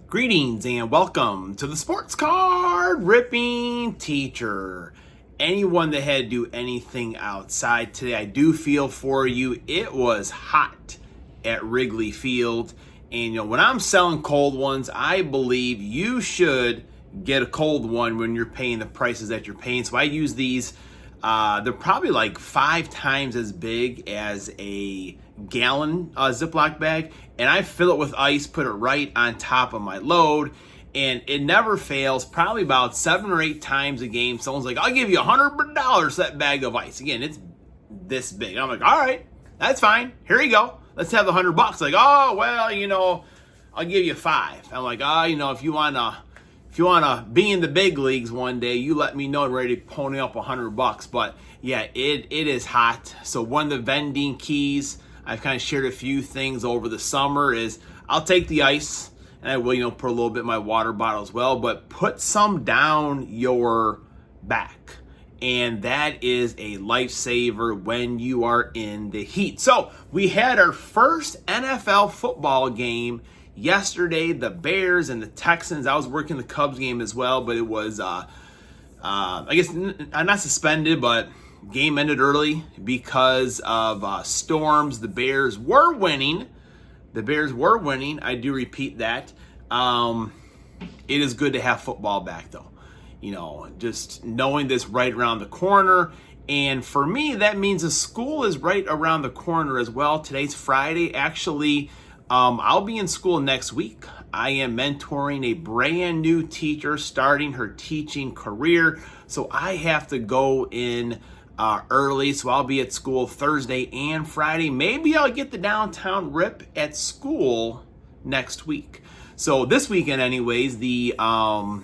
Greetings and welcome to the Sports Card Ripping Teacher. Anyone that had to do anything outside today, I do feel for you. It was hot at Wrigley Field. And when I'm selling cold ones, I believe you should get a cold one when you're paying the prices that you're paying. So I use these. They're probably like 5 times as big as a gallon Ziploc bag, and I fill it with ice, put it right on top of my load, and it never fails. Probably about 7 or 8 times a game, someone's like, "I'll give you $100 for that bag of ice." Again, it's this big. I'm like, "All right, that's fine. Here you go. Let's have the $100." Like, "Oh well, I'll give you 5." I'm like, if you wanna be in the big leagues one day, you let me know. I'm ready to pony up $100. But yeah, it is hot. So one of the vending keys, I've kind of shared a few things over the summer, is I'll take the ice and I will, put a little bit in my water bottle as well, but put some down your back. And that is a lifesaver when you are in the heat. So we had our first NFL football game yesterday, the Bears and the Texans. I was working the Cubs game as well, but it was, I guess, not suspended, but game ended early because of storms. The Bears were winning. I do repeat that. It is good to have football back, though. Just knowing this right around the corner. And for me, that means the school is right around the corner as well. Today's Friday. Actually, I'll be in school next week. I am mentoring a brand new teacher starting her teaching career. So I have to go in early. So I'll be at school Thursday and Friday. Maybe I'll get the downtown rip at school next week. So this weekend anyways, the NFL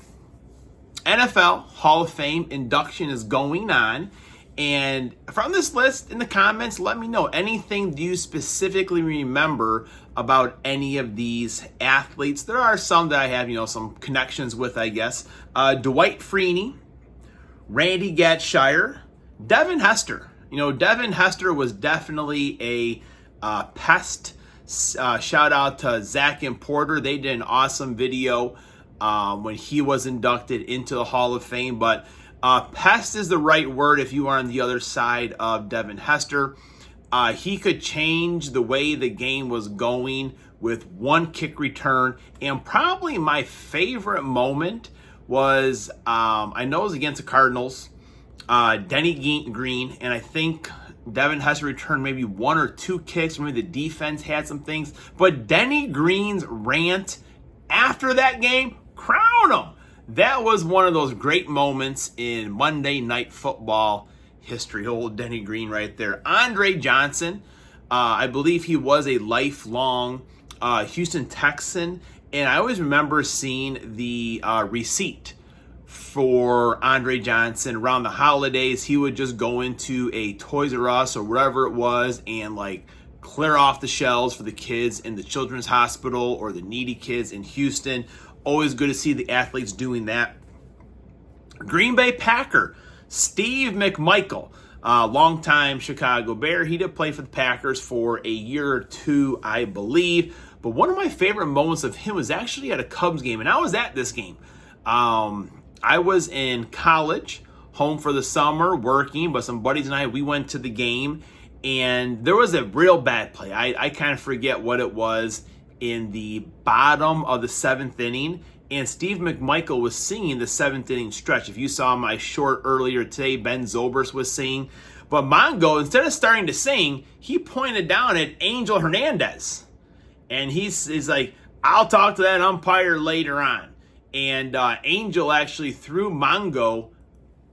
Hall of Fame induction is going on. And from this list, in the comments, let me know anything do you specifically remember about any of these athletes. There are some that I have, some connections with, I guess. Dwight Freeney, Randy Gatshire, Devin Hester. Devin Hester was definitely a pest. Shout out to Zach and Porter. They did an awesome video when he was inducted into the Hall of Fame. But pest is the right word if you are on the other side of Devin Hester. He could change the way the game was going with one kick return. And probably my favorite moment was, I know it was against the Cardinals, Denny Green, and I think Devin Hester returned maybe 1 or 2 kicks. Maybe the defense had some things. But Denny Green's rant after that game, crown him. That was one of those great moments in Monday Night Football history. Old Denny Green right there. Andre Johnson, I believe he was a lifelong Houston Texan. And I always remember seeing the receipt for Andre Johnson around the holidays. He would just go into a Toys R Us or wherever it was and clear off the shelves for the kids in the Children's Hospital or the needy kids in Houston. Always good to see the athletes doing that. Green Bay Packer, Steve McMichael, longtime Chicago Bear. He did play for the Packers for a year or 2, I believe. But one of my favorite moments of him was actually at a Cubs game, and I was at this game. I was in college, home for the summer, working, but some buddies and I, we went to the game, and there was a real bad play. I kind of forget what it was. In the bottom of the 7th inning, and Steve McMichael was singing the 7th inning stretch. If you saw my short earlier today, Ben Zobrist was singing. But Mongo, instead of starting to sing, he pointed down at Angel Hernandez. And he's like, "I'll talk to that umpire later on." And Angel actually threw Mongo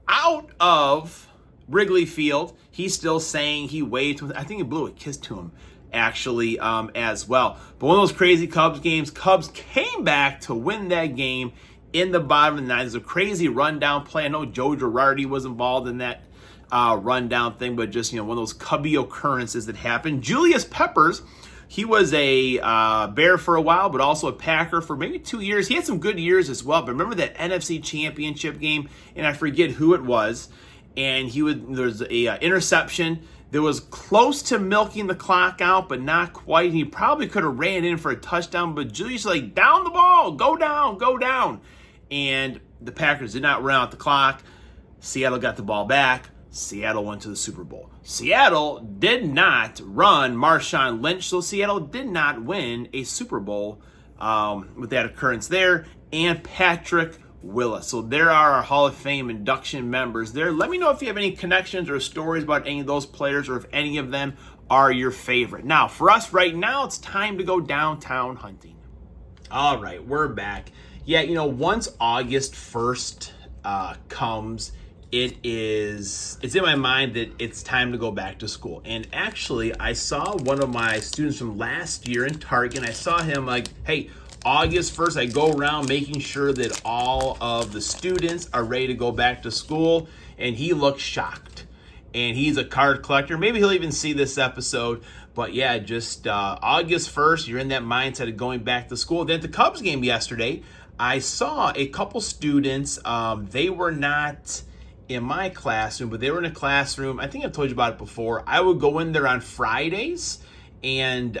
out of Wrigley Field. He's still saying he waved. I think he blew a kiss to him actually as well. But one of those crazy Cubs games, Cubs came back to win that game in the bottom of the 9th. It was a crazy rundown play. I know Joe Girardi was involved in that rundown thing, but just one of those Cubby occurrences that happened. Julius Peppers, he was a Bear for a while, but also a Packer for maybe 2 years. He had some good years as well. But remember that NFC Championship game, and I forget who it was, and there was a interception that was close to milking the clock out, but not quite. He probably could have ran in for a touchdown, but Julius like, down the ball, go down, go down. And the Packers did not run out the clock. Seattle got the ball back. Seattle went to the Super Bowl. Seattle did not run Marshawn Lynch, so Seattle did not win a Super Bowl with that occurrence there. And Patrick Willis. So there are our Hall of Fame induction members there. Let me know if you have any connections or stories about any of those players, or if any of them are your favorite. Now, for us right now, it's time to go downtown hunting. All right, we're back. Yeah, once August 1st comes, it's in my mind that it's time to go back to school. And actually, I saw one of my students from last year in Target, and I saw him like, hey, August 1st, I go around making sure that all of the students are ready to go back to school, and he looked shocked. And he's a card collector. Maybe he'll even see this episode. But yeah, just August 1st, you're in that mindset of going back to school. Then at the Cubs game yesterday, I saw a couple students. They were not in my classroom, but they were in a classroom. I think I've told you about it before. I would go in there on Fridays and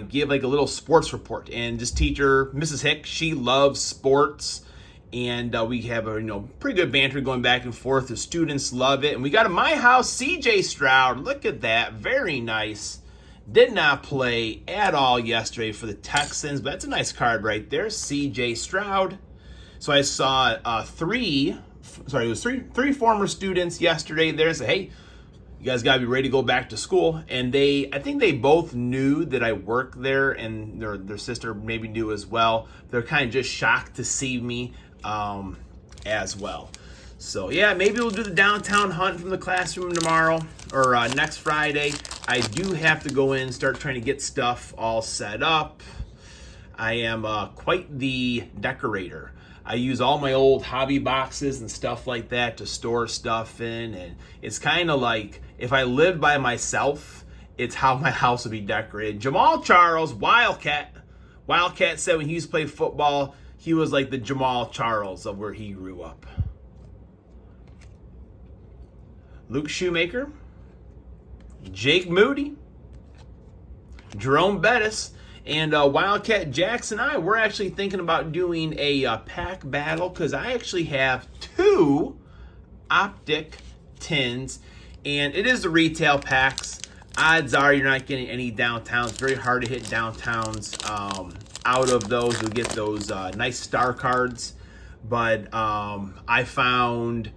give like a little sports report. And this teacher, Mrs. Hicks, she loves sports. And we have a pretty good banter going back and forth. The students love it. And we got at my house, CJ Stroud. Look at that. Very nice. Did not play at all yesterday for the Texans, but that's a nice card right there, CJ Stroud. So I saw three former students yesterday there say, hey, you guys got to be ready to go back to school. And I think they both knew that I work there, and their sister maybe knew as well. They're kind of just shocked to see me as well. So yeah, maybe we'll do the downtown hunt from the classroom tomorrow or next Friday. I do have to go in and start trying to get stuff all set up. I am quite the decorator. I use all my old hobby boxes and stuff like that to store stuff in. And it's kind of like if I lived by myself, it's how my house would be decorated. Jamal Charles, Wildcat said when he used to play football, he was like the Jamal Charles of where he grew up. Luke Shoemaker, Jake Moody, Jerome Bettis, and Wildcat Jackson and I, we're actually thinking about doing a pack battle because I actually have 2 optic tins, and it is the retail packs. Odds are you're not getting any downtowns. Very hard to hit downtowns out of those. You'll get those nice star cards, but I found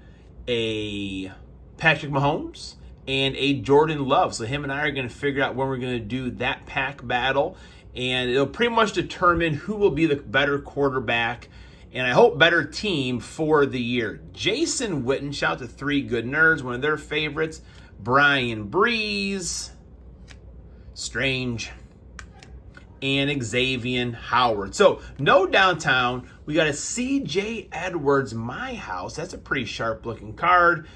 a Patrick Mahomes and a Jordan Love. So him and I are going to figure out when we're going to do that pack battle. And it'll pretty much determine who will be the better quarterback and I hope better team for the year. Jason Witten, shout out to 3 Good Nerds, one of their favorites. Brian Breeze, Strange, and Xavier Howard. So no downtown. We got a CJ Edwards, My House. That's a pretty sharp looking card.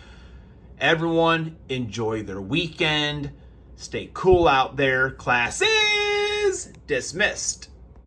Everyone enjoy their weekend. Stay cool out there. Class is dismissed.